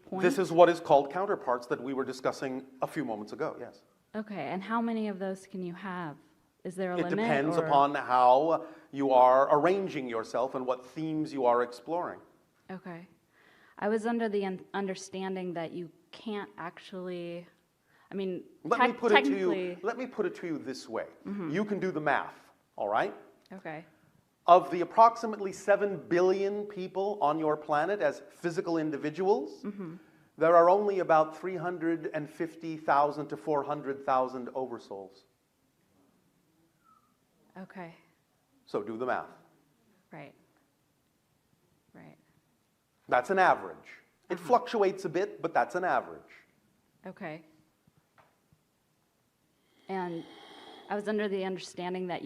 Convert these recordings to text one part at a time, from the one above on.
point? This is what is called counterparts that we were discussing a few moments ago, yes. Okay, and how many of those can you have? Is there a limit? It depends or? upon how you are arranging yourself and what themes you are exploring. Okay. I was under the understanding that you can't actually, I mean, Let me put it technically. to you this way. You can do the math, all right? Okay. Of the approximately 7 billion people on your planet as physical individuals, there are only about 350,000 to 400,000 oversouls. Okay. So do the math. Right. Right. That's an average. It fluctuates a bit, but that's an average. Okay. And I was under the understanding that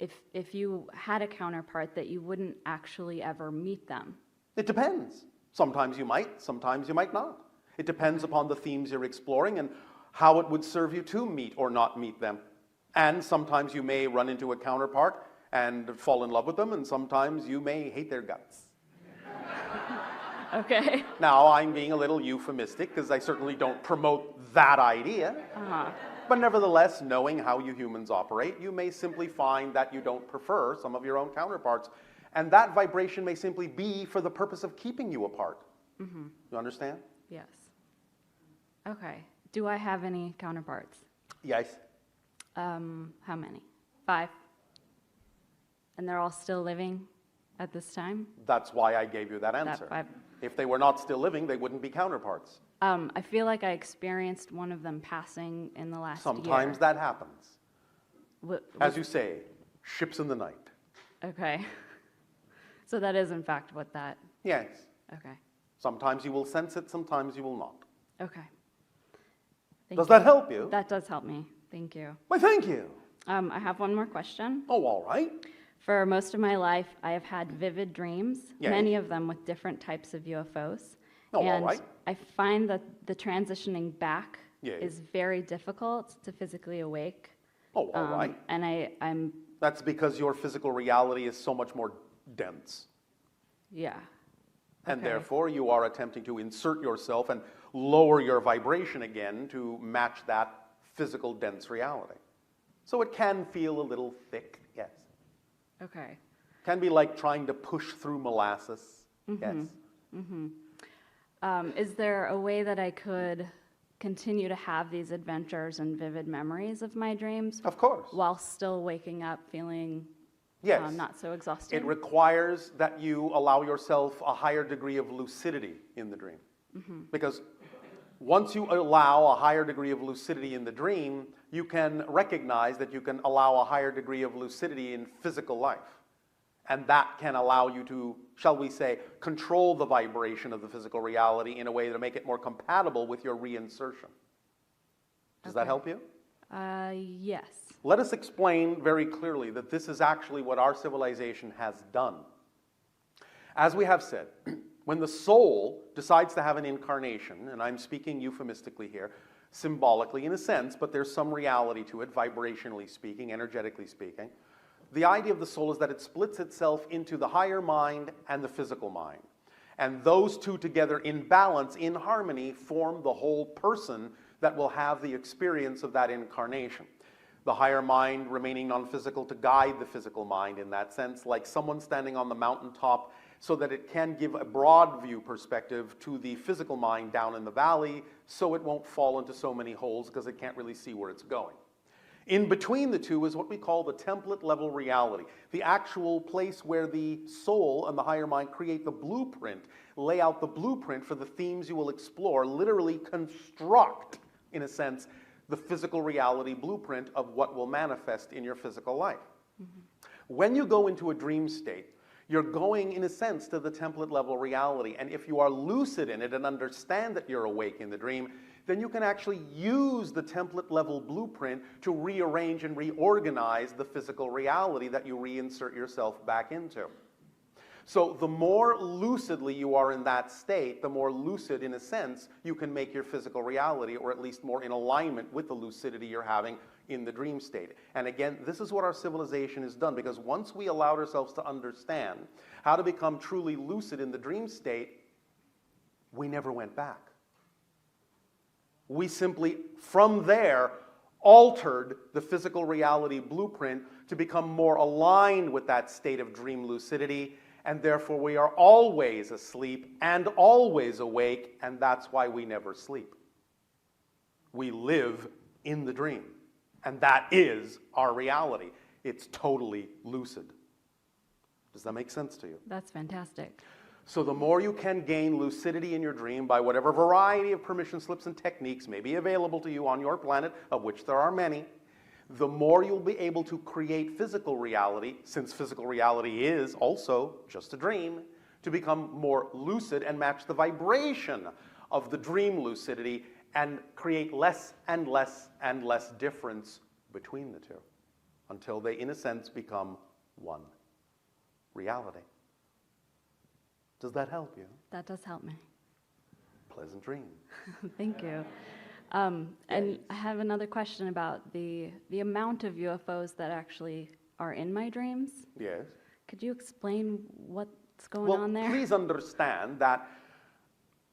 if you had a counterpart, that you wouldn't actually ever meet them. It depends. Sometimes you might not. It depends upon the themes you're exploring and how it would serve you to meet or not meet them. And sometimes you may run into a counterpart and fall in love with them, and sometimes you may hate their guts. Okay. Now, I'm being a little euphemistic because I certainly don't promote that idea. But nevertheless, knowing how you humans operate, you may simply find that you don't prefer some of your own counterparts. And that vibration may simply be for the purpose of keeping you apart. You understand? Yes. Okay. Do I have any counterparts? Yes. How many? 5. And they're all still living at this time? That's why I gave you that answer. That 5. If they were not still living, they wouldn't be counterparts. I feel like I experienced one of them passing in the last year. Sometimes that happens. As you Was- say, ships in the night. Okay. So that is in fact what that, Yes. okay. Sometimes you will sense it, sometimes you will not. Okay. Does that help you? That does help me. Thank you. Why, thank you. I have one more question. Oh, all right. For most of my life, I have had vivid dreams, Yes. many of them with different types of UFOs. Oh, all and right. I find that the transitioning back Yes. is very difficult to physically awake. Oh, all right. And I'm, That's because your physical reality is so much more dense. yeah. And Okay. therefore, you are attempting to insert yourself and lower your vibration again to match that physical dense reality. So it can feel a little thick, yes. Okay. Can be like trying to push through molasses, yes. Is there a way that I could continue to have these adventures and vivid memories of my dreams Of course. while still waking up feeling Yes. not so exhausted? It requires that you allow yourself a higher degree of lucidity in the dream. Because once you allow a higher degree of lucidity in the dream, you can recognize that you can allow a higher degree of lucidity in physical life. And that can allow you to, shall we say, control the vibration of the physical reality in a way to make it more compatible with your reinsertion. Does that Okay. help you? Yes. Let us explain very clearly that this is actually what our civilization has done. As we have said, when the soul decides to have an incarnation, and I'm speaking euphemistically here, symbolically in a sense, but there's some reality to it, vibrationally speaking, energetically speaking, the idea of the soul is that it splits itself into the higher mind and the physical mind. And those two together in balance, in harmony, form the whole person that will have the experience of that incarnation. The higher mind remaining non-physical to guide the physical mind in that sense, like someone standing on the mountaintop so that it can give a broad view perspective to the physical mind down in the valley so it won't fall into so many holes because it can't really see where it's going. In between the two is what we call the template level reality, the actual place where the soul and the higher mind create the blueprint, lay out the blueprint for the themes you will explore, literally construct, in a sense, the physical reality blueprint of what will manifest in your physical life. When you go into a dream state, you're going, in a sense, to the template level reality. And if you are lucid in it and understand that you're awake in the dream, then you can actually use the template level blueprint to rearrange and reorganize the physical reality that you reinsert yourself back into. So the more lucidly you are in that state, the more lucid, in a sense, you can make your physical reality, or at least more in alignment with the lucidity you're having in the dream state. And again, this is what our civilization has done, because once we allowed ourselves to understand how to become truly lucid in the dream state, we never went back. We simply, from there, altered the physical reality blueprint to become more aligned with that state of dream lucidity, and therefore we are always asleep and always awake, and that's why we never sleep. We live in the dream, and that is our reality. It's totally lucid. Does that make sense to you? That's fantastic. So the more you can gain lucidity in your dream by whatever variety of permission slips and techniques may be available to you on your planet, of which there are many, the more you'll be able to create physical reality, since physical reality is also just a dream, to become more lucid and match the vibration of the dream lucidity and create less and less and less difference between the two until they, in a sense, become one reality. Does that help you? That does help me. Pleasant dream. Thank you. And I have another question about the amount of UFOs that actually are in my dreams. Yes. Could you explain what's going on there? Please understand that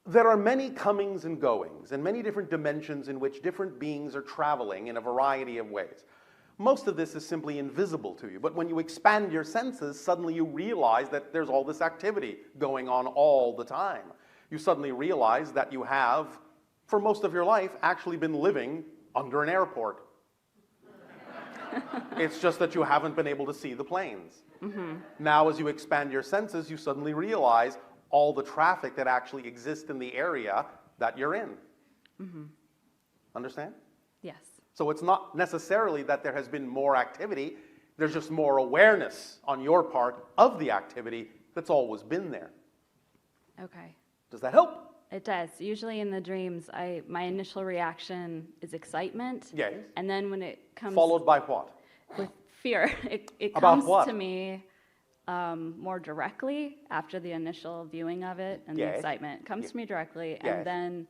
there are many comings and goings and many different dimensions in which different beings are traveling in a variety of ways. Most of this is simply invisible to you, but when you expand your senses, suddenly you realize that there's all this activity going on all the time. You suddenly realize that you have, for most of your life, actually been living under an airport. It's just that you haven't been able to see the planes. Mm-hmm. Now, as you expand your senses, you suddenly realize all the traffic that actually exists in the area that you're in. Mm-hmm. Understand? Yes. So it's not necessarily that there has been more activity, there's just more awareness on your part of the activity that's always been there. Okay. Does that help? It does. Usually in the dreams, my initial reaction is excitement. Yes. And then when it comes... Followed by what? With fear. It About comes what? to me more directly after the initial viewing of it and the Yes. excitement. It comes to me directly, Yes. and then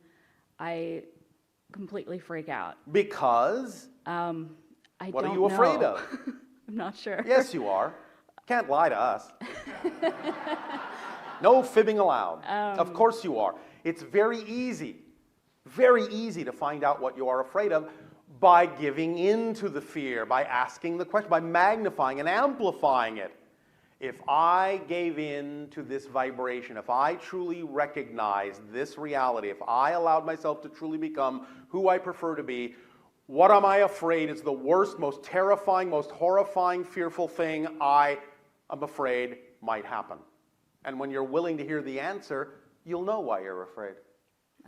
I completely freak out. Because? I What don't are you afraid know. of? I'm not sure. Yes, you are. Can't lie to us. No fibbing allowed. Of course you are. It's very easy to find out what you are afraid of by giving in to the fear, by asking the question, by magnifying and amplifying it. If I gave in to this vibration, if I truly recognized this reality, if I allowed myself to truly become who I prefer to be, what am I afraid is the worst, most terrifying, most horrifying, fearful thing I am afraid might happen? And when you're willing to hear the answer, you'll know why you're afraid.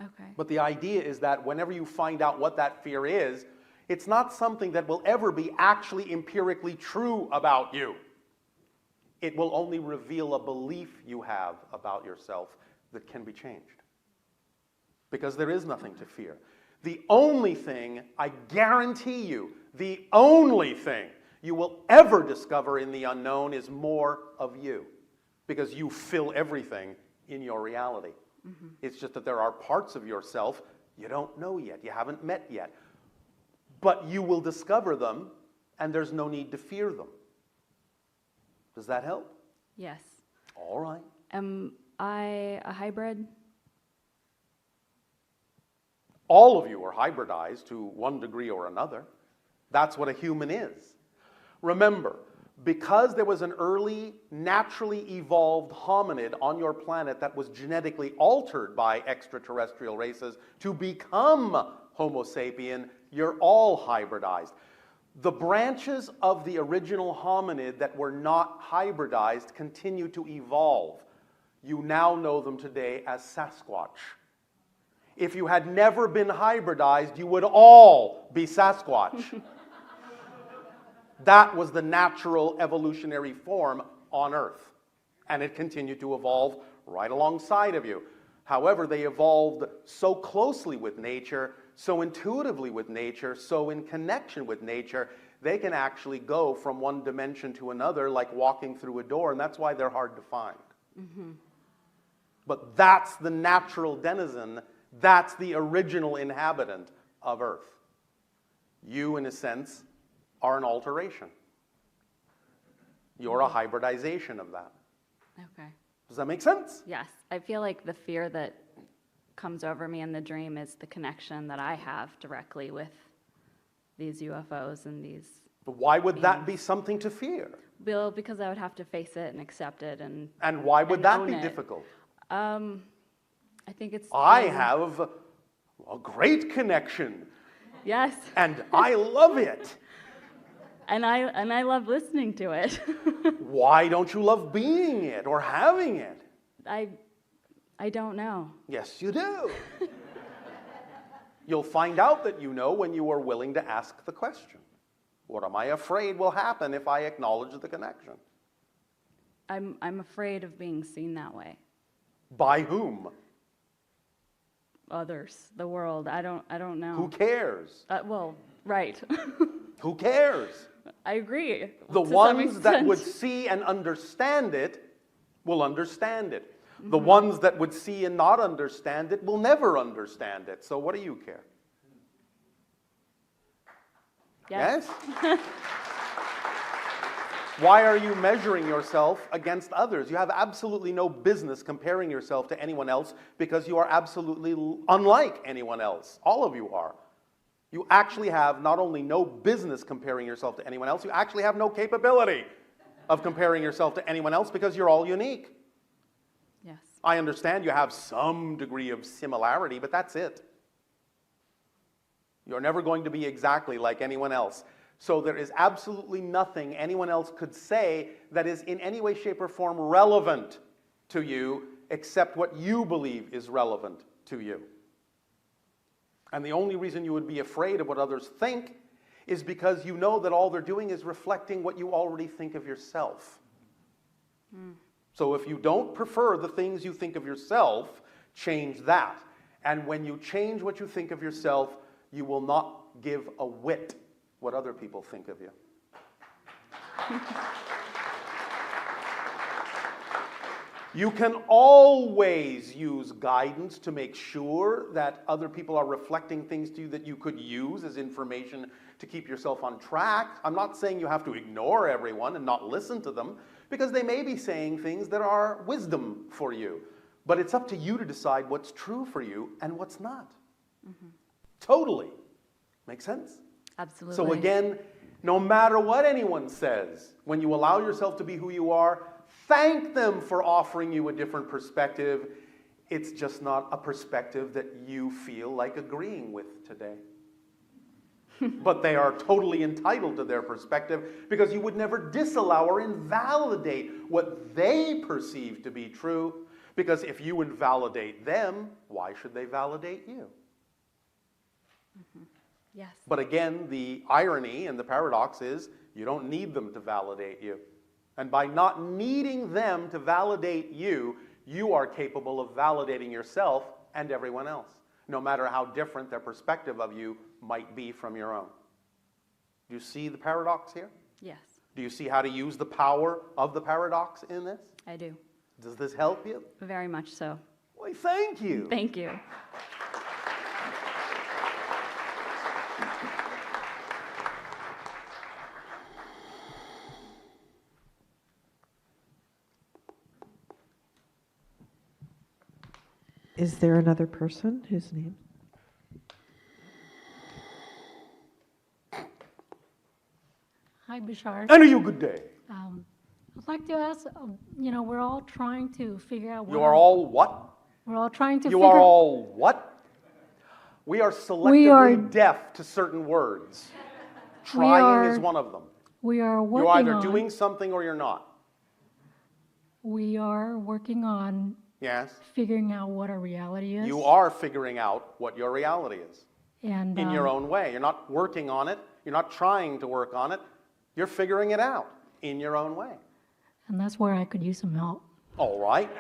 Okay. But the idea is that whenever you find out what that fear is, it's not something that will ever be actually empirically true about you. It will only reveal a belief you have about yourself that can be changed. Because there is nothing to fear. The only thing, I guarantee you, the only thing you will ever discover in the unknown is more of you. Because you fill everything in your reality. Mm-hmm. It's just that there are parts of yourself you don't know yet, you haven't met yet. But you will discover them, and there's no need to fear them. Does that help? Yes. All right. Am I a hybrid? All of you are hybridized to one degree or another. That's what a human is. Remember, because there was an early, naturally evolved hominid on your planet that was genetically altered by extraterrestrial races to become Homo sapien, you're all hybridized. The branches of the original hominid that were not hybridized continue to evolve. You now know them today as Sasquatch. If you had never been hybridized, you would all be Sasquatch. That was the natural evolutionary form on Earth. And it continued to evolve right alongside of you. However, they evolved so closely with nature, so intuitively with nature, so in connection with nature, they can actually go from one dimension to another like walking through a door, and that's why they're hard to find. Mm-hmm. But that's the natural denizen, that's the original inhabitant of Earth. You, in a sense, are an alteration. You're a hybridization of that. Okay. Does that make sense? Yes. I feel like the fear that comes over me in the dream is the connection that I have directly with these UFOs and these. But why would that be something to fear? Bill, because I would have to face it and accept it and. And why would and that own be it. difficult? I think it's. I have a great connection, Yes, and I love it. and I love listening to it. Why don't you love being it or having it? I don't know. Yes, you do. You'll find out that you know when you are willing to ask the question. What am I afraid will happen if I acknowledge the connection? I'm afraid of being seen that way. By whom? Others, the world. I don't know. Who cares? Well, right. Who cares? I agree. The to some ones that would extent. see and understand it will understand it. The ones that would see and not understand it will never understand it. So what do you care? Yes. Yes? Why are you measuring yourself against others? You have absolutely no business comparing yourself to anyone else because you are absolutely unlike anyone else. All of you are. You actually have not only no business comparing yourself to anyone else, you actually have no capability of comparing yourself to anyone else because you're all unique. Yes. I understand you have some degree of similarity, but that's it. You're never going to be exactly like anyone else. So there is absolutely nothing anyone else could say that is in any way, shape, or form relevant to you except what you believe is relevant to you. And the only reason you would be afraid of what others think is because you know that all they're doing is reflecting what you already think of yourself. So if you don't prefer the things you think of yourself, change that. And when you change what you think of yourself, you will not give a whit what other people think of you. You can always use guidance to make sure that other people are reflecting things to you that you could use as information to keep yourself on track. I'm not saying you have to ignore everyone and not listen to them, because they may be saying things that are wisdom for you. But it's up to you to decide what's true for you and what's not. Totally. Make sense? Absolutely. So again, no matter what anyone says, when you allow yourself to be who you are, thank them for offering you a different perspective. It's just not a perspective that you feel like agreeing with today. But they are totally entitled to their perspective because you would never disallow or invalidate what they perceive to be true. Because if you invalidate them, why should they validate you? Yes. But again, the irony and the paradox is you don't need them to validate you. And by not needing them to validate you, you are capable of validating yourself and everyone else, no matter how different their perspective of you might be from your own. Do you see the paradox here? Yes, Do you see how to use the power of the paradox in this? I do. Does this help you? Very much so. Well, thank you. Thank you. Is there another person whose name? Hi, Bashar. And you good day. I'd like to ask, we're all trying to figure out You are all what? we're all trying to You figure are all what? We are selectively deaf to certain words. Trying is one of them. we are working You're either on doing something or you're not. we are working on Yes? figuring out what our reality is. You are figuring out what your reality is and in your own way. You're not working on it. You're not trying to work on it. You're figuring it out in your own way. and that's where I could use some help. All right.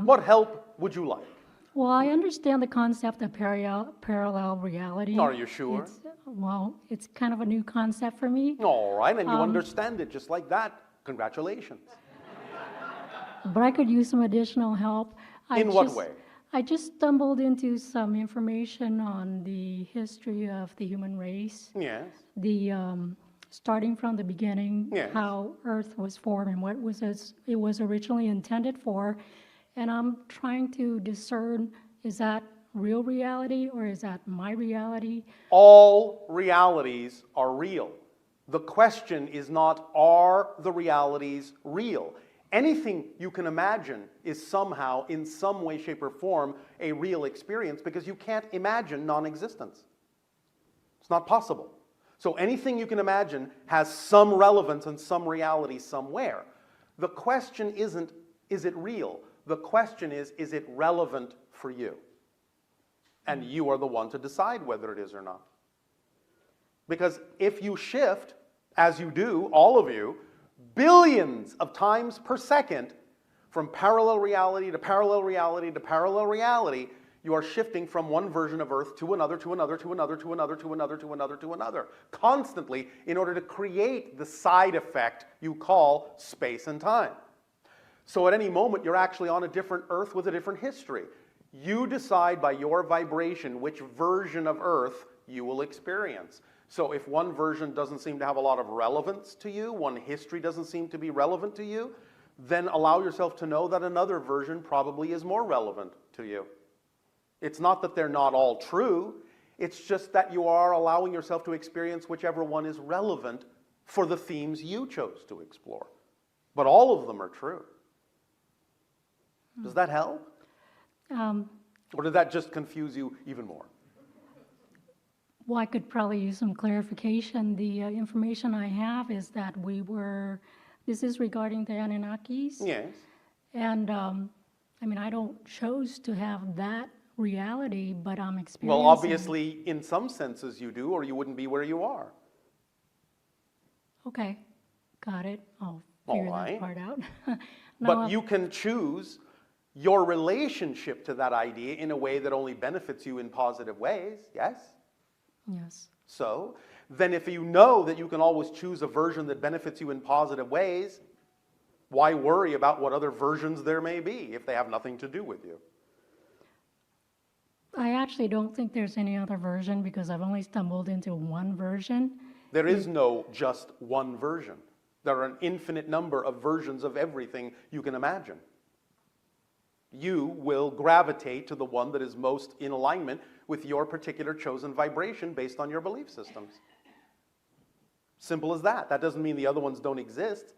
What help would you like? Well, I understand the concept of parallel reality. Are you sure? It's kind of a new concept for me. All right, and you understand it just like that. Congratulations. But I could use some additional help. In what way? I just stumbled into some information on the history of the human race, Yes. the starting from the beginning, Yes. how Earth was formed and what it was originally intended for, and I'm trying to discern Is that real reality or is that my reality? All realities are real. The question is not, are the realities real? Anything you can imagine is somehow, in some way, shape, or form, a real experience because you can't imagine non-existence. It's not possible. So anything you can imagine has some relevance and some reality somewhere. The question isn't, is it real? The question is it relevant for you? And you are the one to decide whether it is or not. Because if you shift, as you do, all of you, billions of times per second from parallel reality to parallel reality to parallel reality, you are shifting from one version of Earth to another, to another, to another, to another, to another, to another, to another, constantly in order to create the side effect you call space and time. So at any moment, you're actually on a different Earth with a different history. You decide by your vibration which version of Earth you will experience. So if one version doesn't seem to have a lot of relevance to you, one history doesn't seem to be relevant to you, then allow yourself to know that another version probably is more relevant to you. It's not that they're not all true, it's just that you are allowing yourself to experience whichever one is relevant for the themes you chose to explore. But all of them are true. Does that help? Or did that just confuse you even more? Well, I could probably use some clarification. The information I have is that this is regarding the Anunnakis. Yes. And I mean, I don't choose to have that reality, but I'm experiencing. Well, obviously, in some senses you do, or you wouldn't be where you are. Okay, got it. I'll All figure right. that part out. But you can choose your relationship to that idea in a way that only benefits you in positive ways, yes? Yes. So, then if you know that you can always choose a version that benefits you in positive ways, why worry about what other versions there may be if they have nothing to do with you? I actually don't think there's any other version because I've only stumbled into one version. There is no just one version. There are an infinite number of versions of everything you can imagine. You will gravitate to the one that is most in alignment with your particular chosen vibration based on your belief systems. Simple as that. That doesn't mean the other ones don't exist,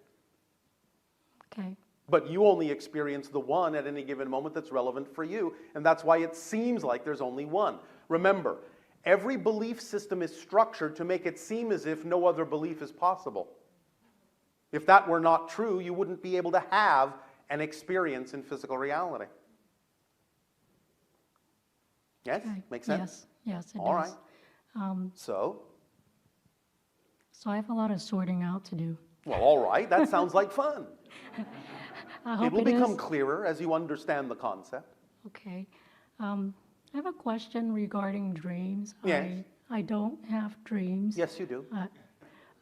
Okay. but you only experience the one at any given moment that's relevant for you, and that's why it seems like there's only one. Remember, every belief system is structured to make it seem as if no other belief is possible. If that were not true, you wouldn't be able to have an experience in physical reality. Yes? Okay. Make sense? Yes, it All does. right. So So I have a lot of sorting out to do. well, all right. That sounds like fun. I hope It will it become is. clearer as you understand the concept. Okay. I have a question regarding dreams. Yes. I don't have dreams. Yes, you do.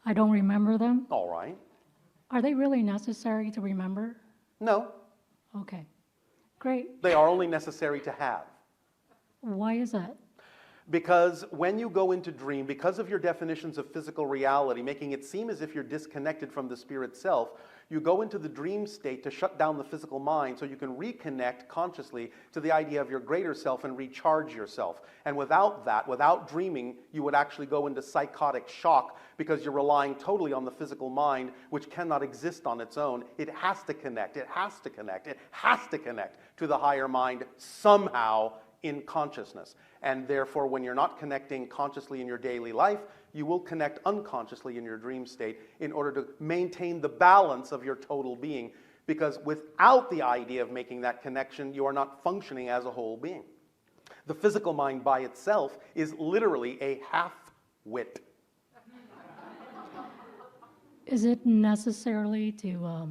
I don't remember them. All right. Are they really necessary to remember? No, Okay. Great. they are only necessary to have. Why is that? Because when you go into dream, because of your definitions of physical reality, making it seem as if you're disconnected from the spirit self, you go into the dream state to shut down the physical mind so you can reconnect consciously to the idea of your greater self and recharge yourself. And without that, without dreaming, you would actually go into psychotic shock because you're relying totally on the physical mind, which cannot exist on its own. It has to connect, it has to connect, it has to connect to the higher mind somehow in consciousness. And therefore, when you're not connecting consciously in your daily life, you will connect unconsciously in your dream state in order to maintain the balance of your total being. Because without the idea of making that connection, you are not functioning as a whole being. The physical mind by itself is literally a half-wit. Is it necessarily to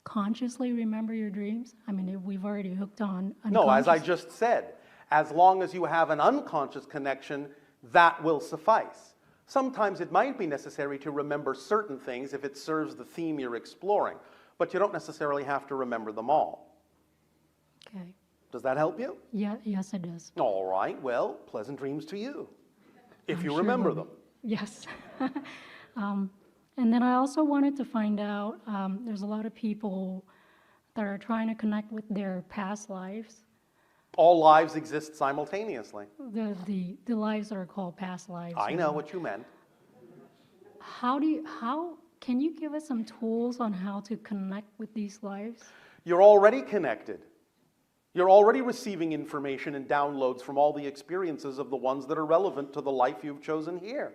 consciously remember your dreams? I mean, we've already hooked on No, as I unconscious- just said, as long as you have an unconscious connection, that will suffice. Sometimes it might be necessary to remember certain things if it serves the theme you're exploring, but you don't necessarily have to remember them all. Okay. Does that help you? Yeah, yes, it does. All right, well, pleasant dreams to you, if I'm you sure remember will them. be. Yes. And then I also wanted to find out, there's a lot of people that are trying to connect with their past lives. All lives exist simultaneously. The lives that are called past lives. I know what you meant. How can you give us some tools on how to connect with these lives? You're already connected. You're already receiving information and downloads from all the experiences of the ones that are relevant to the life you've chosen here.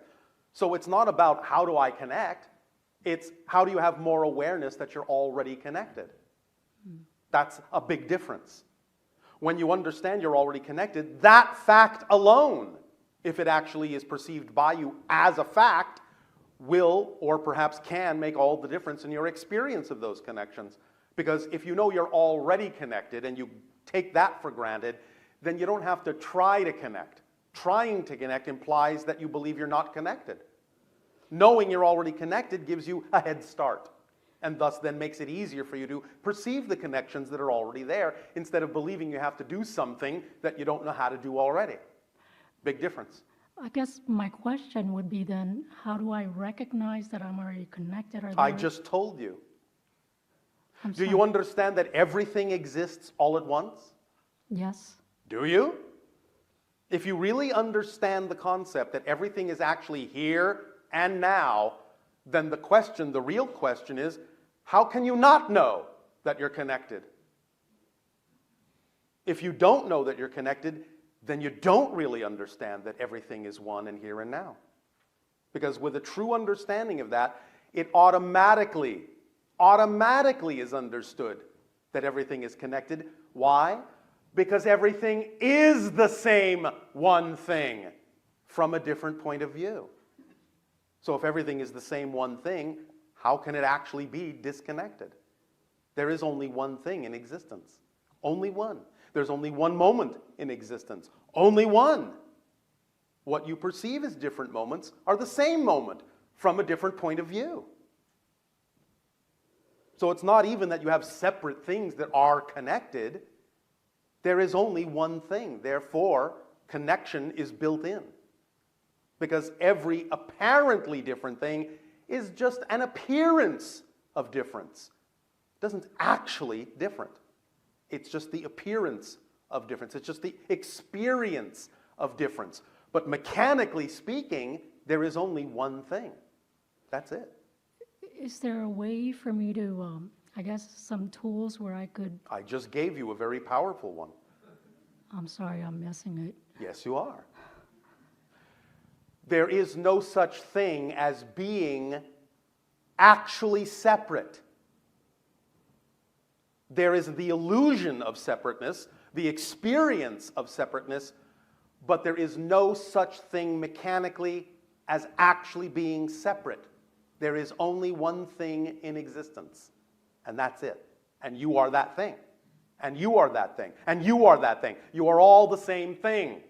So it's not about how do I connect, it's how do you have more awareness that you're already connected. That's a big difference. When you understand you're already connected, that fact alone, if it actually is perceived by you as a fact, will or perhaps can make all the difference in your experience of those connections. Because if you know you're already connected and you take that for granted, then you don't have to try to connect. Trying to connect implies that you believe you're not connected. Knowing you're already connected gives you a head start, and thus then makes it easier for you to perceive the connections that are already there instead of believing you have to do something that you don't know how to do already. Big difference. I guess my question would be then, how do I recognize that I'm already connected? I just told you. I'm Do sorry. you understand that everything exists all at once? Yes. Do you? If you really understand the concept that everything is actually here and now, then the real question is, how can you not know that you're connected? If you don't know that you're connected, then you don't really understand that everything is one and here and now. Because with a true understanding of that, it automatically is understood that everything is connected. Why? Because everything is the same one thing from a different point of view. So if everything is the same one thing, how can it actually be disconnected? There is only one thing in existence. Only one. There's only one moment in existence. Only one. What you perceive as different moments are the same moment from a different point of view. So it's not even that you have separate things that are connected. There is only one thing. Therefore, connection is built in. Because every apparently different thing is just an appearance of difference. It doesn't actually different. It's just the appearance of difference. It's just the experience of difference. But mechanically speaking, there is only one thing. That's it. Is there a way for me to, I guess, some tools where I could, I just gave you a very powerful one. I'm sorry, I'm missing it. Yes, you are. There is no such thing as being actually separate. There is the illusion of separateness, the experience of separateness, but there is no such thing mechanically as actually being separate. There is only one thing in existence, and that's it. And you are that thing. And you are that thing. And you are that thing. You are all the same thing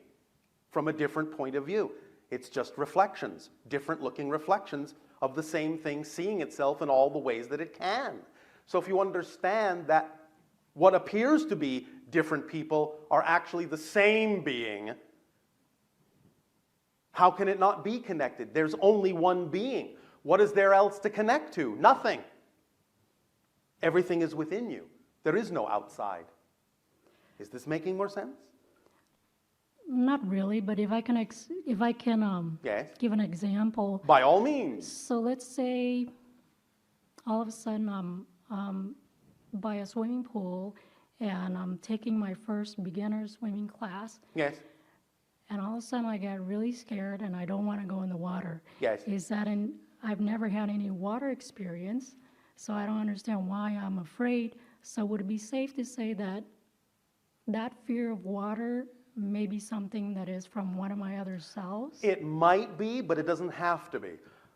from a different point of view. It's just reflections, different looking reflections of the same thing seeing itself in all the ways that it can. So if you understand that what appears to be different people are actually the same being, how can it not be connected? There's only one being. What is there else to connect to? Nothing. Everything is within you. There is no outside. Is this making more sense? Not really, but if I can, Yes. give an example. By all means. So let's say all of a sudden I'm by a swimming pool and I'm taking my first beginner swimming class, Yes. and all of a sudden I get really scared and I don't want to go in the water. Yes. I've never had any water experience, so I don't understand why I'm afraid. So would it be safe to say that that fear of water may be something that is from one of my other selves? It might be, but it doesn't have to be.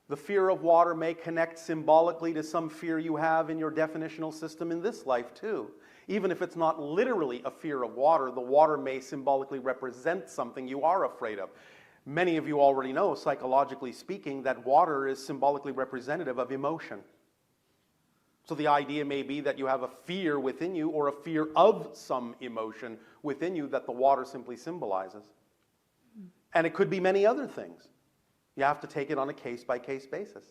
The fear of water may connect symbolically to some fear you have in your definitional system in this life too. Even if it's not literally a fear of water, the water may symbolically represent something you are afraid of. Many of you already know, psychologically speaking, that water is symbolically representative of emotion. So the idea may be that you have a fear within you or a fear of some emotion within you that the water simply symbolizes. And it could be many other things. You have to take it on a case-by-case basis.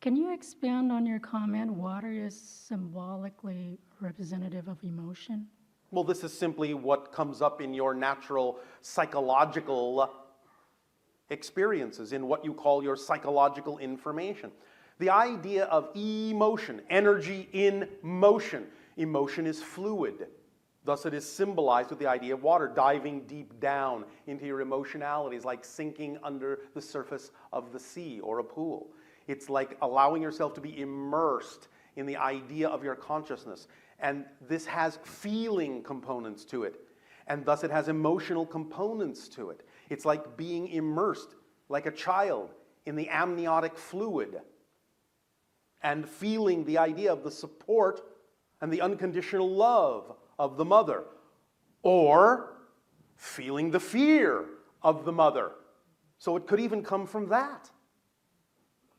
Can you expand on your comment, water is symbolically representative of emotion? Well, this is simply what comes up in your natural psychological experiences, in what you call your psychological information. The idea of emotion, energy in motion. Emotion is fluid. Thus it is symbolized with the idea of water, diving deep down into your emotionalities, like sinking under the surface of the sea or a pool. It's like allowing yourself to be immersed in the idea of your consciousness. And this has feeling components to it. And thus it has emotional components to it. It's like being immersed, like a child, in the amniotic fluid and feeling the idea of the support and the unconditional love of the mother, or feeling the fear of the mother. So it could even come from that.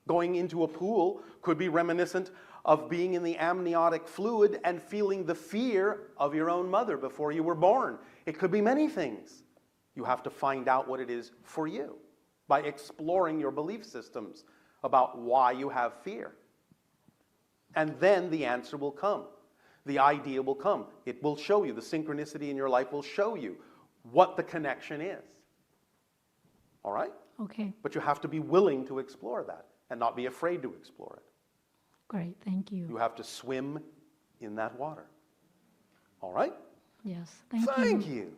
Going into a pool could be reminiscent of being in the amniotic fluid and feeling the fear of your own mother before you were born. It could be many things. You have to find out what it is for you by exploring your belief systems about why you have fear. And then the answer will come. The idea will come. It will show you. The synchronicity in your life will show you what the connection is. All right? Okay, But you have to be willing to explore that and not be afraid to explore it. great, thank you. You have to swim in that water. All right? Yes, thank you. Thank you.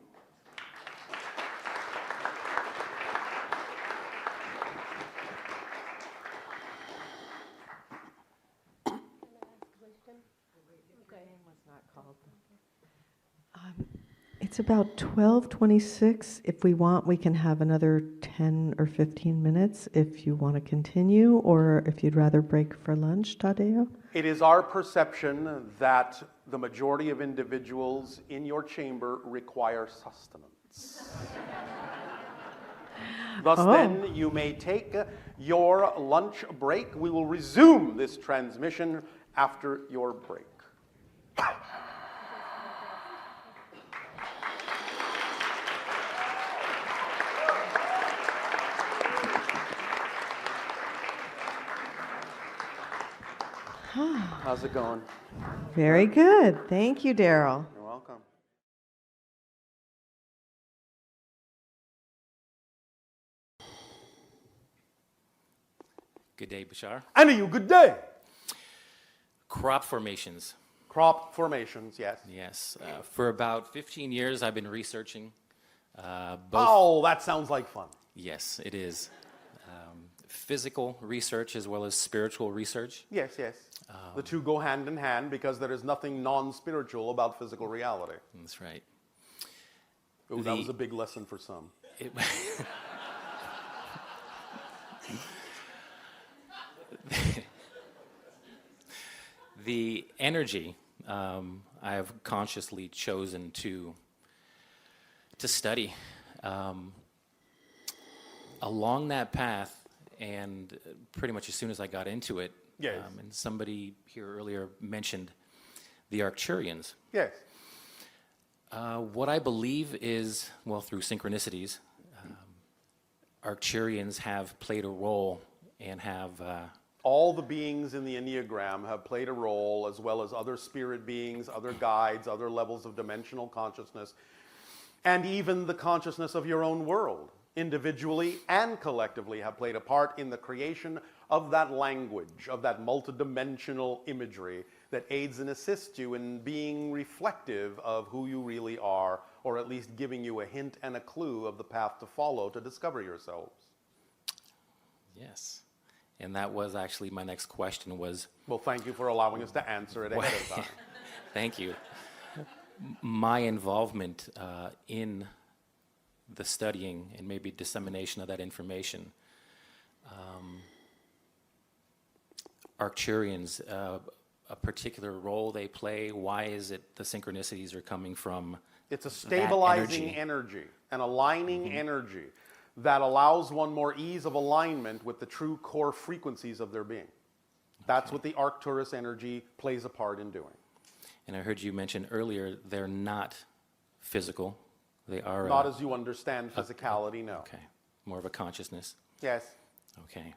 It's about 12:26. If we want, we can have another 10 or 15 minutes if you want to continue, or if you'd rather break for lunch, Tadeo. It is our perception that the majority of individuals in your chamber require sustenance. Thus, then, you may take your lunch break. We will resume this transmission after your break. How's it going? Very good. Thank you, Daryl. You're welcome. Good day, Bashar. And a you good day. Crop formations. Crop formations, yes. Yes. For about 15 years, I've been researching both. Oh, that sounds like fun. Yes, it is. Physical research as well as spiritual research. Yes, yes. The two go hand in hand because there is nothing non-spiritual about physical reality. That's right. Ooh, that was a big lesson for some. It, the energy I have consciously chosen to study along that path, and pretty much as soon as I got into it, Yes. And somebody here earlier mentioned the Arcturians. Yes. What I believe is, well, through synchronicities, Arcturians have played a role and have All the beings in the Enneagram have played a role, as well as other spirit beings, other guides, other levels of dimensional consciousness, and even the consciousness of your own world, individually and collectively, have played a part in the creation of that language, of that multidimensional imagery that aids and assists you in being reflective of who you really are, or at least giving you a hint and a clue of the path to follow to discover yourselves. yes. And that was actually my next question was, Well, thank you for allowing us to answer it ahead of time. thank you, my involvement in the studying and maybe dissemination of that information. Arcturians, a particular role they play, why is it the synchronicities are coming from? It's a stabilizing energy. energy, an aligning energy that allows one more ease of alignment with the true core frequencies of their being. That's what the Arcturus energy plays a part in doing. And I heard you mention earlier they're not physical. They are Not as you understand physicality, no. okay, more of a consciousness. Yes. Okay,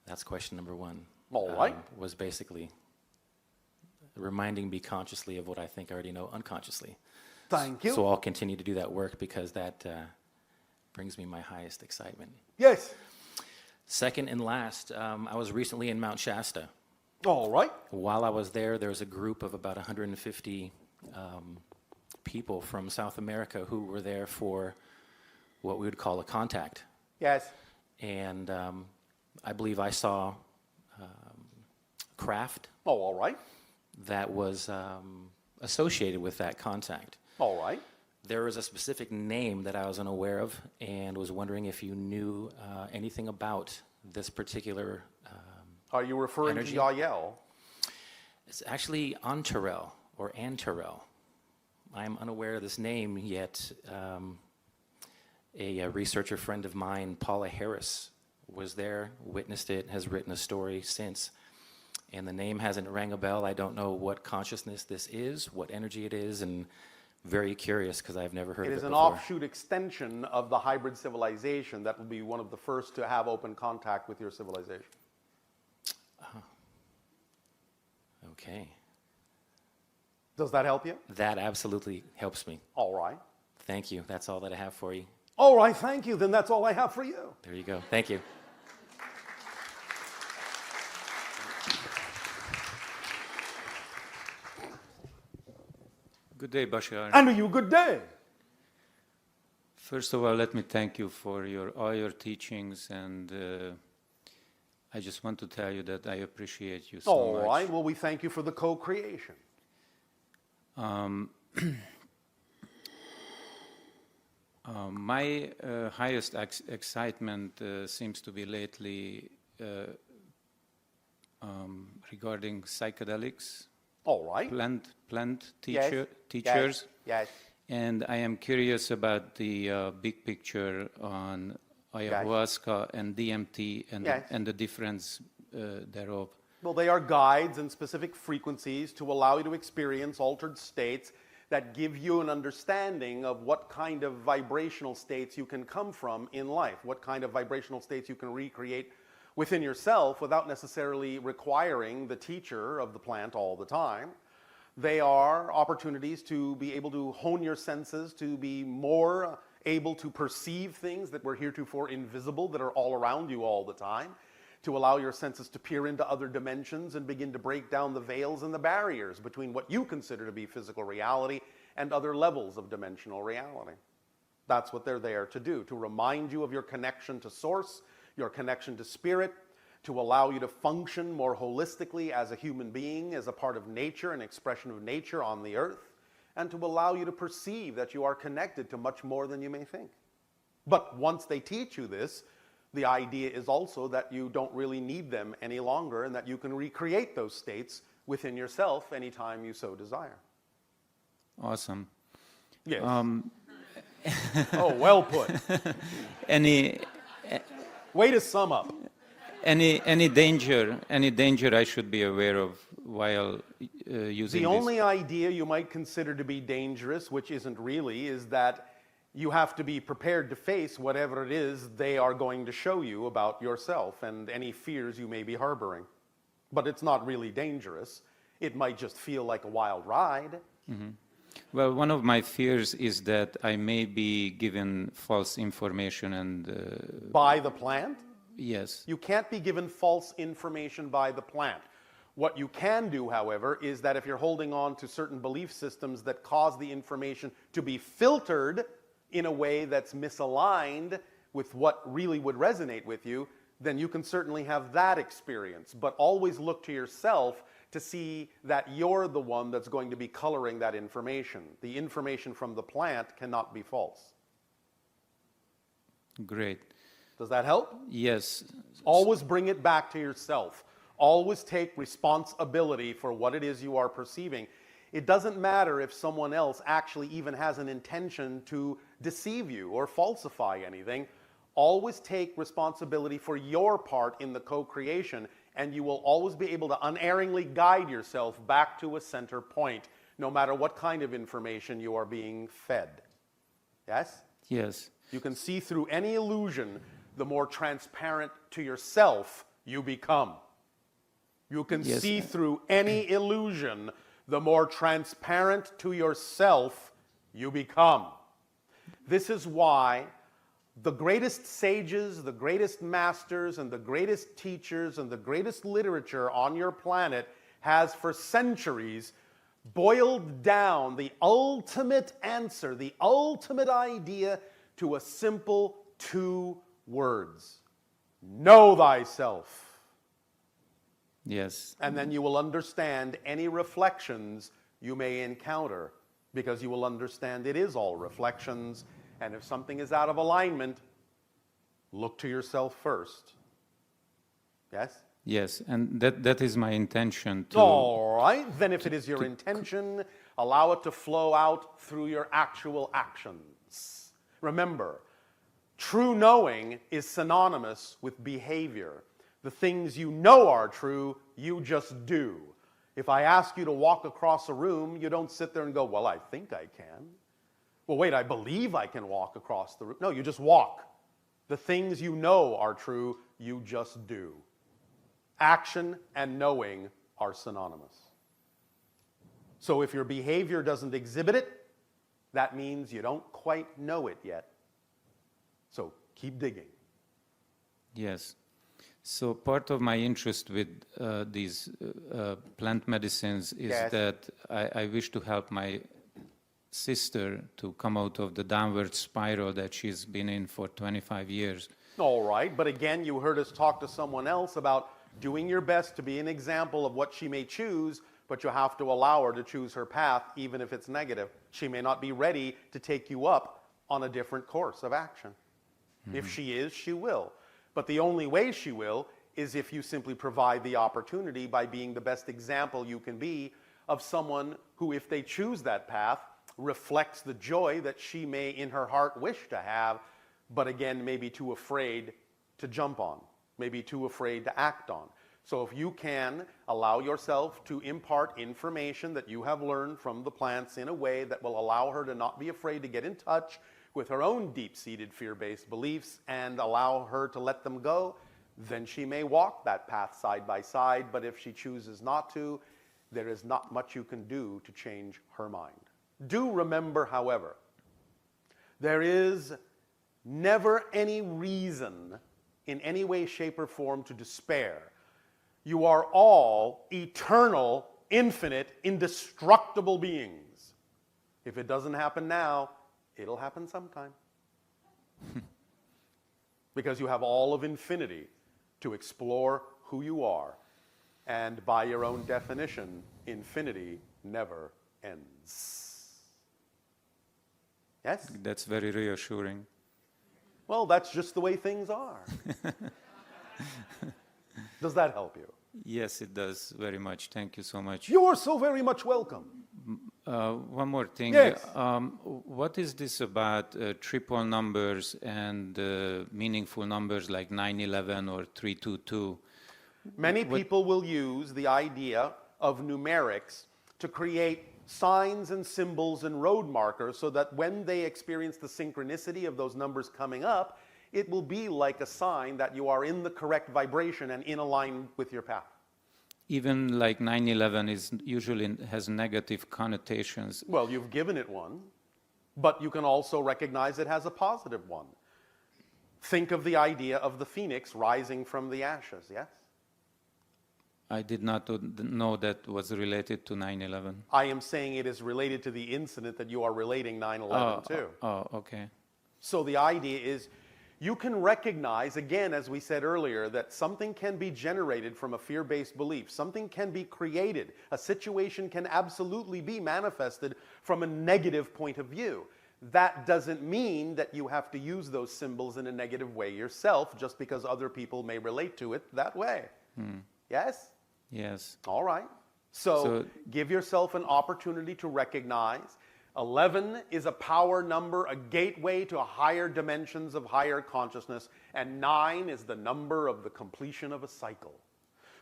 that's question number one. All right. Was basically reminding me consciously of what I think I already know unconsciously. Thank you. So I'll continue to do that work because that brings me my highest excitement. Yes. Second and last, I was recently in Mount Shasta. All right. While I was there was a group of about 150 people from South America who were there for what we would call a contact. Yes. And I believe I saw craft Oh, all right. that was associated with that contact. All right. There was a specific name that I was unaware of and was wondering if you knew anything about this particular Are you referring energy? to Yael? It's actually Antarel or Antarel. I'm unaware of this name yet. A researcher friend of mine, Paula Harris, was there, witnessed it, has written a story since. And the name hasn't rang a bell. I don't know what consciousness this is, what energy it is, and very curious because I've never heard It of it is an before. offshoot extension of the hybrid civilization that will be one of the first to have open contact with your civilization. Okay. Does that help you? That absolutely helps me. All right. Thank you. That's all that I have for you. All right, thank you. Then that's all I have for you. There you go. Thank you. Good day, Bashar. And you good day. First of all, let me thank you for all your teachings, and I just want to tell you that I appreciate you so All much. right. Well, we thank you for the co-creation. My highest excitement seems to be lately regarding psychedelics, All right. plant Yes, teachers. Yes. And I am curious about the big picture on ayahuasca and DMT and, Yes. and the difference thereof. Well, they are guides and specific frequencies to allow you to experience altered states that give you an understanding of what kind of vibrational states you can come from in life, what kind of vibrational states you can recreate within yourself without necessarily requiring the teacher of the plant all the time. They are opportunities to be able to hone your senses, to be more able to perceive things that were heretofore invisible, that are all around you all the time, to allow your senses to peer into other dimensions and begin to break down the veils and the barriers between what you consider to be physical reality and other levels of dimensional reality. That's what they're there to do, to remind you of your connection to source, your connection to spirit, to allow you to function more holistically as a human being, as a part of nature, an expression of nature on the earth, and to allow you to perceive that you are connected to much more than you may think. But once they teach you this, the idea is also that you don't really need them any longer and that you can recreate those states within yourself anytime you so desire. Awesome. Yes. Oh, well put. Any Way to sum up. any danger I should be aware of while using The this? only idea you might consider to be dangerous, which isn't really, is that you have to be prepared to face whatever it is they are going to show you about yourself and any fears you may be harboring. But it's not really dangerous. It might just feel like a wild ride. Well, one of my fears is that I may be given false information and By the plant? yes. You can't be given false information by the plant. What you can do, however, is that if you're holding on to certain belief systems that cause the information to be filtered in a way that's misaligned with what really would resonate with you, then you can certainly have that experience. But always look to yourself to see that you're the one that's going to be coloring that information. The information from the plant cannot be false. Great. Does that help? Yes. Always bring it back to yourself. Always take responsibility for what it is you are perceiving. It doesn't matter if someone else actually even has an intention to deceive you or falsify anything. Always take responsibility for your part in the co-creation, and you will always be able to unerringly guide yourself back to a center point, no matter what kind of information you are being fed. Yes? Yes. You can see through any illusion, the more transparent to yourself you become. You can Yes. see through any illusion, the more transparent to yourself you become. This is why the greatest sages, the greatest masters, and the greatest teachers, and the greatest literature on your planet has for centuries boiled down the ultimate answer, the ultimate idea to a simple 2 words. Know thyself. Yes. And then you will understand any reflections you may encounter, because you will understand it is all reflections, and if something is out of alignment, look to yourself first. Yes? Yes, and that is my intention to. All right, then if it is your intention, allow it to flow out through your actual actions. Remember, true knowing is synonymous with behavior. The things you know are true, you just do. If I ask you to walk across a room, you don't sit there and go, well, I think I can. Well, wait, I believe I can walk across the room. No, you just walk. The things you know are true, you just do. Action and knowing are synonymous. So if your behavior doesn't exhibit it, that means you don't quite know it yet. So keep digging. Yes. So part of my interest with these plant medicines is Yes. that I wish to help my sister to come out of the downward spiral that she's been in for 25 years. All right, but again, you heard us talk to someone else about doing your best to be an example of what she may choose, but you have to allow her to choose her path, even if it's negative. She may not be ready to take you up on a different course of action. If she is, she will. But the only way she will is if you simply provide the opportunity by being the best example you can be of someone who, if they choose that path, reflects the joy that she may in her heart wish to have, but again, may be too afraid to jump on, maybe too afraid to act on. So if you can allow yourself to impart information that you have learned from the plants in a way that will allow her to not be afraid to get in touch with her own deep-seated fear-based beliefs and allow her to let them go, then she may walk that path side by side. But if she chooses not to, there is not much you can do to change her mind. Do remember, however, there is never any reason in any way, shape, or form to despair. You are all eternal, infinite, indestructible beings. If it doesn't happen now, it'll happen sometime. Because you have all of infinity to explore who you are. And by your own definition, infinity never ends. Yes? That's very reassuring. Well, that's just the way things are. Does that help you? Yes, it does very much. Thank you so much. You are so very much welcome. One more thing. Yes. What is this about triple numbers and meaningful numbers like 911 or 322? Many people will use the idea of numerics to create signs and symbols and road markers so that when they experience the synchronicity of those numbers coming up, it will be like a sign that you are in the correct vibration and in line with your path. Even like 911 is usually has negative connotations. Well, you've given it one, but you can also recognize it has a positive one. Think of the idea of the phoenix rising from the ashes, yes? I did not know that was related to 9/11. I am saying it is related to the incident that you are relating 9/11 to. Oh, okay. So the idea is you can recognize, again, as we said earlier, that something can be generated from a fear-based belief. Something can be created. A situation can absolutely be manifested from a negative point of view. That doesn't mean that you have to use those symbols in a negative way yourself just because other people may relate to it that way. Yes? Yes. All right. So give yourself an opportunity to recognize 11 is a power number, a gateway to higher dimensions of higher consciousness, and 9 is the number of the completion of a cycle.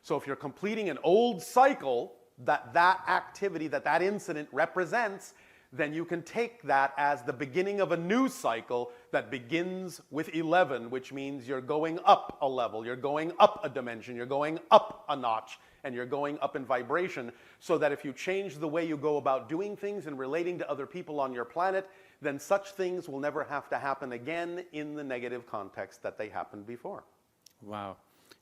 So if you're completing an old cycle that activity, that incident represents, then you can take that as the beginning of a new cycle that begins with 11, which means you're going up a level, you're going up a dimension, you're going up a notch, and you're going up in vibration, so that if you change the way you go about doing things and relating to other people on your planet, then such things will never have to happen again in the negative context that they happened before. Wow.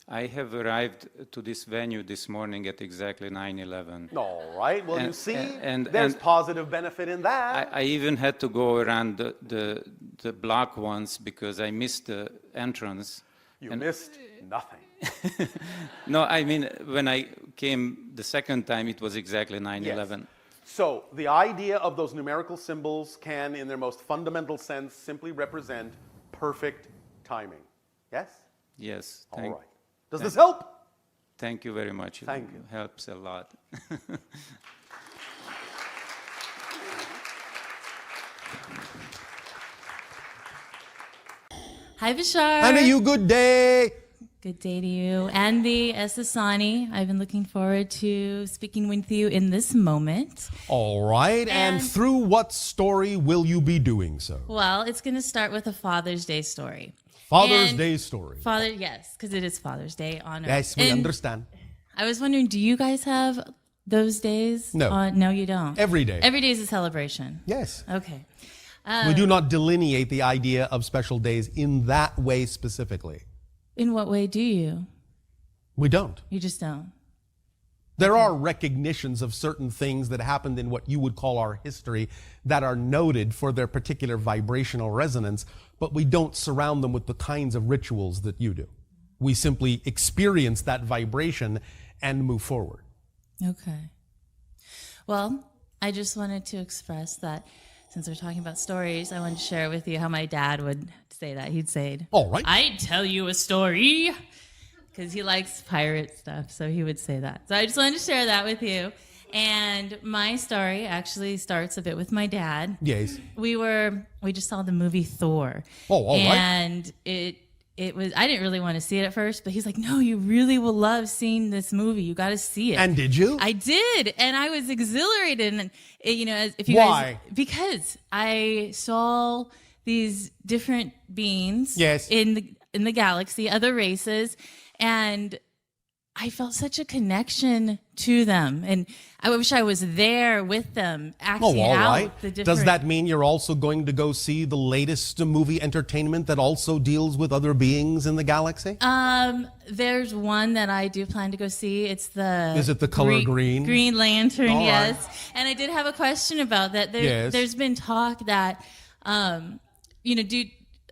I have arrived to this venue this morning at exactly 9:11. All right, well, you And- see, and- there's and- positive benefit in that. I even had to go around the block once because I missed the entrance. You and- missed nothing. No, I mean, when I came the second time, it was exactly 9/11. Yes. So the idea of those numerical symbols can, in their most fundamental sense, simply represent perfect timing. Yes? Yes, All right. Does this help? thank you very much. Thank you. It helps a lot. Hi, Bashar. And you good day. Good day to you. Andy Esasani. I've been looking forward to speaking with you in this moment. All right. And And- through what story will you be doing so? Well, it's going to start with a Father's Day story. Father's And Day story. Yes, because it is Father's Day on Earth. Yes, we And understand. I was wondering, do you guys have those days? No. No, you don't. Every day. Every day is a celebration. Yes. Okay. We do not delineate the idea of special days in that way specifically. In what way do you? We don't. You just don't. There are recognitions of certain things that happened in what you would call our history that are noted for their particular vibrational resonance, but we don't surround them with the kinds of rituals that you do. We simply experience that vibration and move forward. Okay. Well, I just wanted to express that since we're talking about stories, I wanted to share with you how my dad would say that. He'd say, All right. I'd tell you a story. Because he likes pirate stuff, so he would say that. So I just wanted to share that with you. And my story actually starts a bit with my dad. Yes. We just saw the movie Thor. Oh, all right. And it was, I didn't really want to see it at first, but he's like, no, you really will love seeing this movie. You got to see it. And did you? I did, and I was exhilarated. And if you Why? guys, because I saw these different beings, Yes. in the galaxy, other races, and I felt such a connection to them, and I wish I was there with them, acting Oh, all out right. the different. Does that mean you're also going to go see the latest movie entertainment that also deals with other beings in the galaxy? There's one that I do plan to go see. It's the. Is it the color green? Green Lantern, All right. yes. And I did have a question about that. Yes. There's been talk that,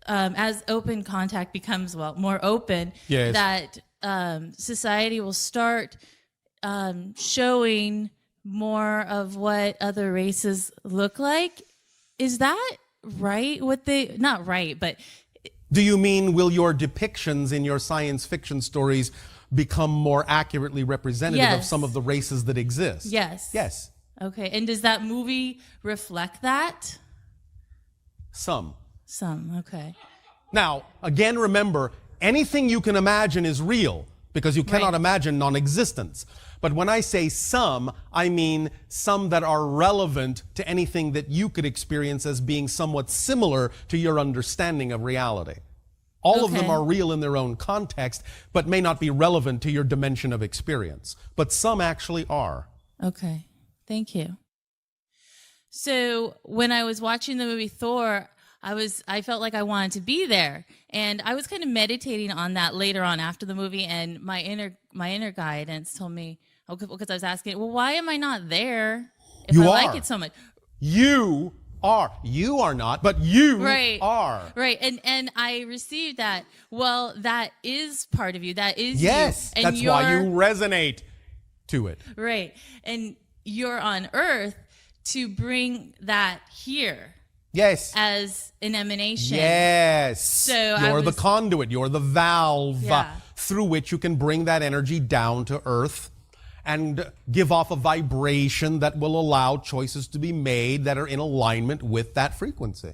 as open contact becomes more open, Yes. that society will start showing more of what other races look like. Is that right? Not right, but Do you mean, will your depictions in your science fiction stories become more accurately representative of Yes. some of the races that exist? yes. Yes. Okay. And does that movie reflect that? Some. Some. Okay. Now, again, remember, anything you can imagine is real because you cannot Right. imagine non-existence. But when I say some, I mean some that are relevant to anything that you could experience as being somewhat similar to your understanding of reality. All of them Okay. are real in their own context, but may not be relevant to your dimension of experience. But some actually are. Okay. Thank you. So when I was watching the movie Thor, I felt like I wanted to be there, and I was kind of meditating on that later on after the movie, and my inner guidance told me, because I was asking, well, why am I not there if You I like are. it so much? You are. You are not, but you Right. are. Right. And I received that. Well, that is part of you. That is Yes, you. And that's why you resonate to it. Right. And you're on Earth to bring that here Yes. as an emanation. Yes. So I you're the was- conduit, you're the valve Yeah. through which you can bring that energy down to earth and give off a vibration that will allow choices to be made that are in alignment with that frequency.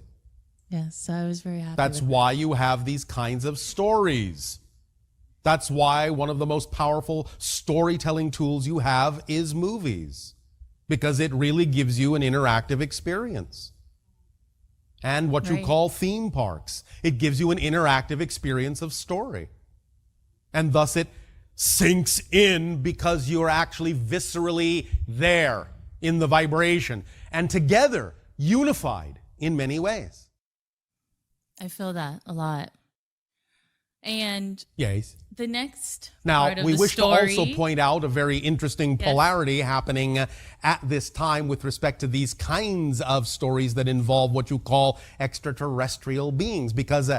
Yes. So I was very happy. That's with why you have these kinds of stories. That's why one of the most powerful storytelling tools you have is movies. because it really gives you an interactive experience. And what you Right. call theme parks. It gives you an interactive experience of story. And thus it sinks in because you're actually viscerally there in the vibration and together, unified in many ways. I feel that a lot. And Yes. the next Now, part of we the wish story, to also point out a very interesting Yes. polarity happening at this time with respect to these kinds of stories that involve what you call extraterrestrial beings. Because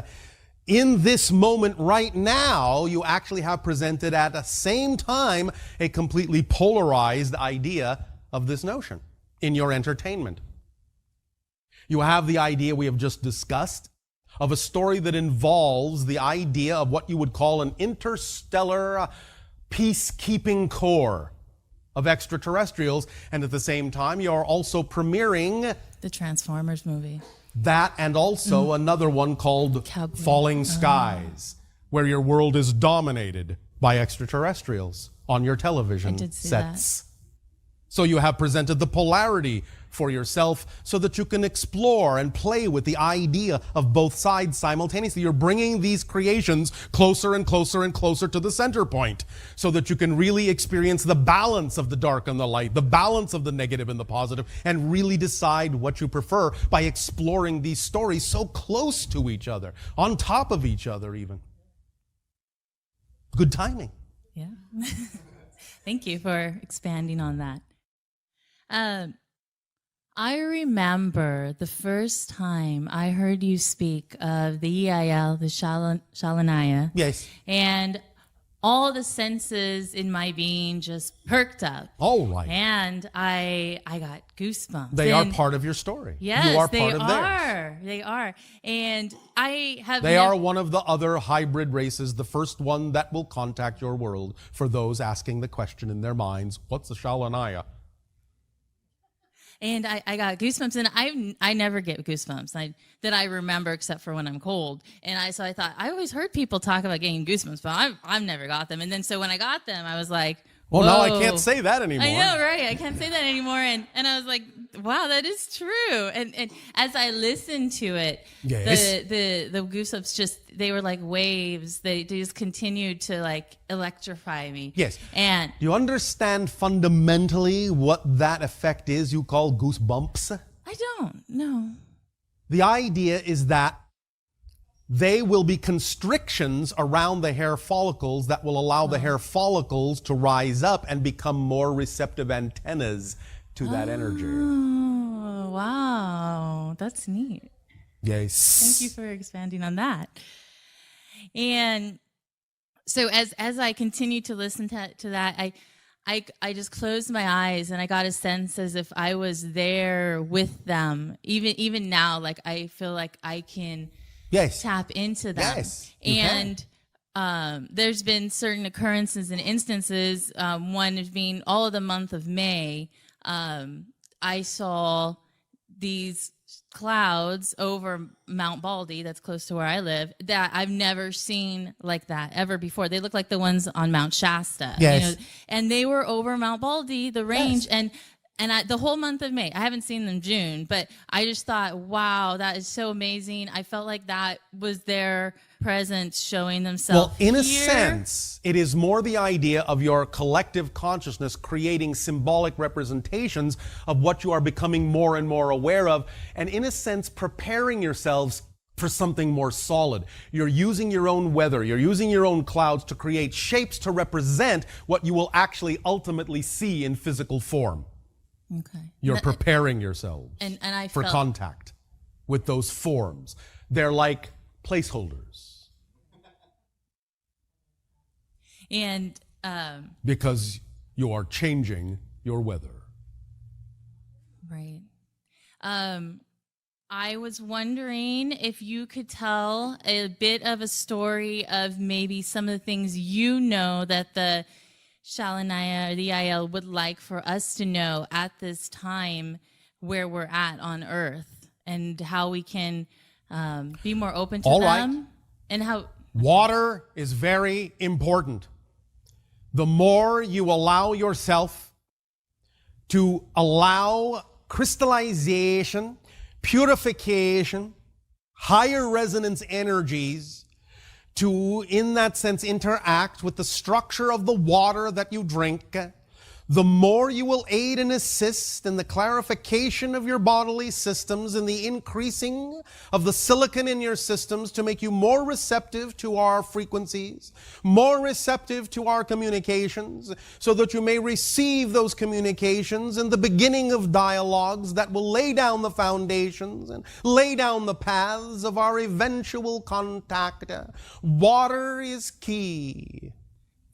in this moment right now, you actually have presented at the same time a completely polarized idea of this notion in your entertainment. You have the idea we have just discussed of a story that involves the idea of what you would call an interstellar peacekeeping corps of extraterrestrials, and at the same time you are also premiering the Transformers movie. that and also another one called Cowboy. Falling Skies, where your world is dominated by extraterrestrials on your television I did see sets. So you have presented the polarity for yourself so that you can explore and play with the idea of both sides simultaneously. You're bringing these creations closer and closer and closer to the center point so that you can really experience the balance of the dark and the light, the balance of the negative and the positive, and really decide what you prefer by exploring these stories so close to each other, on top of each other even. Good timing. Yeah. Thank you for expanding on that. I remember the first time I heard you speak of the EIL, the Shalanaya, Yes. and all the senses in my being just perked up. All right. And I got goosebumps. They are And part of your story. yes, you are they part of theirs. are. They are. And I have They are one of the other hybrid races, the first one that will contact your world for those asking the question in their minds, what's a Shalanaya? And I got goosebumps, and I never get goosebumps that I remember except for when I'm cold. And so I thought, I always heard people talk about getting goosebumps, but I've never got them. And then so when I got them, I was like, Well, now I whoa. can't say that anymore. I know, right? I can't say that anymore. And I was like, wow, that is true. And as I listened to it, Yes. the goosebumps they were like waves. They just continued to like electrify me. Yes. And Do you understand fundamentally what that effect is you call goosebumps? I don't know. The idea is that they will be constrictions around the hair follicles that will allow the hair follicles to rise up and become more receptive antennas to that energy. Oh, wow. That's neat. Yes. Thank you for expanding on that. And so as I continued to listen to that, I just closed my eyes and I got a sense as if I was there with them. Even now, like I feel like I can Yes. tap into them. Yes, you can. And there's been certain occurrences and instances, one being all of the month of May, I saw these clouds over Mount Baldy, that's close to where I live, that I've never seen like that ever before. They look like the ones on Mount Shasta. Yes. And they were over Mount Baldy, the range, Yes. and the whole month of May, I haven't seen them June, but I just thought, wow, that is so amazing. I felt like that was their presence showing themselves. Well, in a here. sense, it is more the idea of your collective consciousness creating symbolic representations of what you are becoming more and more aware of, and in a sense, preparing yourselves for something more solid. You're using your own weather, you're using your own clouds to create shapes to represent what you will actually ultimately see in physical form. Okay. You're preparing yourselves And I for felt, contact with those forms. They're like placeholders and because you are changing your weather. right. I was wondering if you could tell a bit of a story of maybe some of the things you know that the Shalanaya or the IL would like for us to know at this time where we're at on Earth, and how we can be more open to All right. them, and how. Water is very important. The more you allow yourself to allow crystallization, purification, higher resonance energies to, in that sense, interact with the structure of the water that you drink, the more you will aid and assist in the clarification of your bodily systems and the increasing of the silicon in your systems to make you more receptive to our frequencies, more receptive to our communications, so that you may receive those communications in the beginning of dialogues that will lay down the foundations and lay down the paths of our eventual contact. Water is key.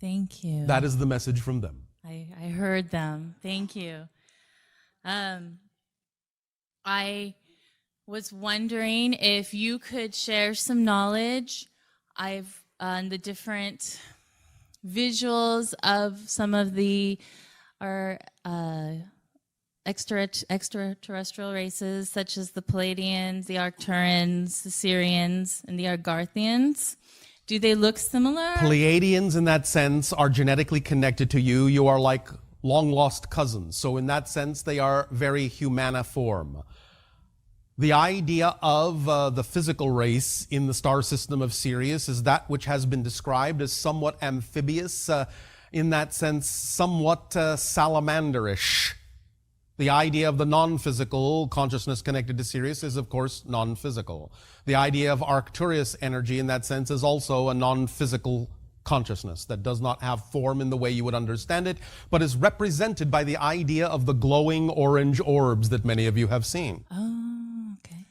Thank you. That is the message from them. I heard them. Thank you. I was wondering if you could share some knowledge on the different visuals of some of our extraterrestrial races, such as the Palladians, the Arcturians, the Syrians, and the Argarthians. Do they look similar? Pleiadians, in that sense, are genetically connected to you. You are like long-lost cousins. So in that sense, they are very humaniform. The idea of the physical race in the star system of Sirius is that which has been described as somewhat amphibious, in that sense, somewhat salamanderish. The idea of the non-physical consciousness connected to Sirius is, of course, non-physical. The idea of Arcturus energy in that sense is also a non-physical consciousness that does not have form in the way you would understand it, but is represented by the idea of the glowing orange orbs that many of you have seen. Oh, okay.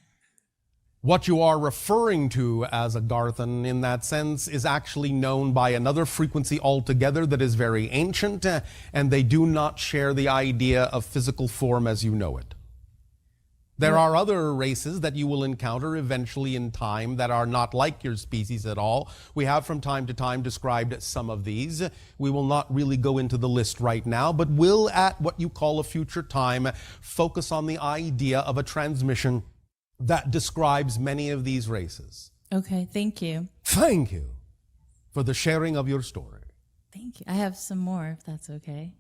What you are referring to as a Garthan in that sense is actually known by another frequency altogether that is very ancient, and they do not share the idea of physical form as you know it. There are other races that you will encounter eventually in time that are not like your species at all. We have from time to time described some of these. We will not really go into the list right now, but will at what you call a future time focus on the idea of a transmission that describes many of these races. Okay, thank you. Thank you for the sharing of your story. Thank you. I have some more, if that's okay.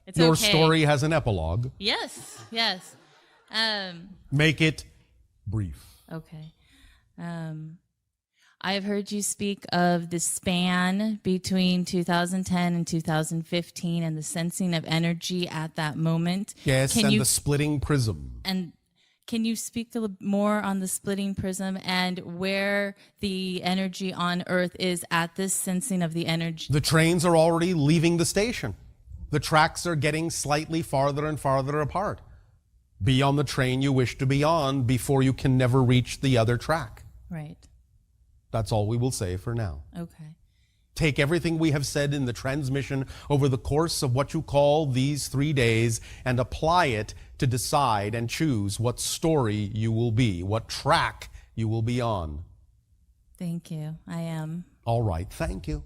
It's Your okay. story has an epilogue. Yes, yes. Make it brief. Okay. I have heard you speak of the span between 2010 and 2015 and the sensing of energy at that moment. Yes, the splitting prism. And can you speak a little more on the splitting prism and where the energy on Earth is at this sensing of the energy? The trains are already leaving the station. The tracks are getting slightly farther and farther apart. Be on the train you wish to be on before you can never reach the other track. Right. That's all we will say for now. Okay. Take everything we have said in the transmission over the course of what you call these 3 days and apply it to decide and choose what story you will be, what track you will be on. Thank you. I am. All right. Thank you.